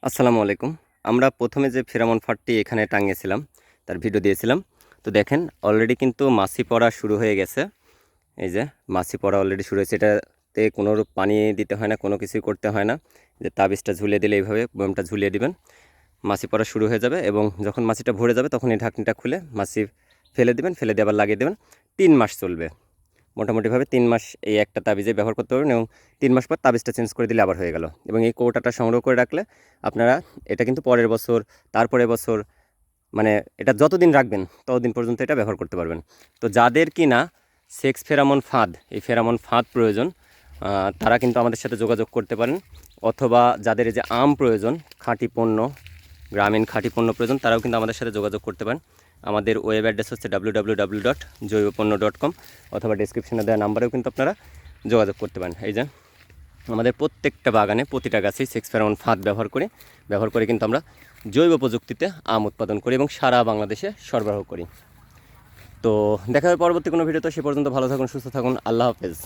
আসসালামু আলাইকুম। আমরা প্রথমে যে ফেরামন ফাঁদটি এখানে টাঙিয়েছিলাম, তার ভিডিও দিয়েছিলাম। তো দেখেন অলরেডি কিন্তু মাছি পড়া শুরু হয়ে গেছে। এই যে মাছি পড়া অলরেডি শুরু হয়েছে। এটাতে কোনোরূপ পানি দিতে হয় না, কোনো কিছুই করতে হয় না। যে তাবিজটা ঝুলিয়ে দিলে এইভাবে বয়ামটা ঝুলিয়ে দিবেন, মাছি পড়া শুরু হয়ে যাবে এবং যখন মাছিটা ভরে যাবে তখন এই ঢাকনিটা খুলে মাছি ফেলে দিবেন, ফেলে দিয়ে আবার লাগিয়ে দেবেন। ৩ মাস চলবে। মোটামুটিভাবে ৩ মাস এই একটা তাবিজে ব্যবহার করতে পারবেন এবং ৩ মাস পর তাবিজটা চেঞ্জ করে দিলে আবার হয়ে গেল। এবং এই কৌটাটা সংগ্রহ করে রাখলে আপনারা এটা কিন্তু পরের বছর, তারপরের বছর, মানে এটা যতদিন রাখবেন ততদিন পর্যন্ত এটা ব্যবহার করতে পারবেন। তো যাদের কিনা সেক্স ফেরামন ফাঁদ, এই ফেরামন ফাঁদ প্রয়োজন, তারা কিন্তু আমাদের সাথে যোগাযোগ করতে পারেন। অথবা যাদের এই যে আম প্রয়োজন, খাঁটি পণ্য, গ্রামীণ খাঁটি পণ্য প্রয়োজন, তারাও কিন্তু আমাদের সাথে যোগাযোগ করতে পারেন। আমাদের ওয়েব অ্যাড্রেস হচ্ছে www.জৈবপণ্য.com, অথবা ডেসক্রিপশনে দেওয়া নাম্বারেও কিন্তু আপনারা যোগাযোগ করতে পারেন। এই যে আমাদের প্রত্যেকটা বাগানে প্রতিটা গাছেই সেক্স ফেরামন ফাঁদ ব্যবহার করে কিন্তু আমরা জৈব প্রযুক্তিতে আম উৎপাদন করি এবং সারা বাংলাদেশে সরবরাহ করি। তো দেখা হবে পরবর্তী কোনো ভিডিওতে। সে পর্যন্ত ভালো থাকুন, সুস্থ থাকুন। আল্লাহ হাফেজ।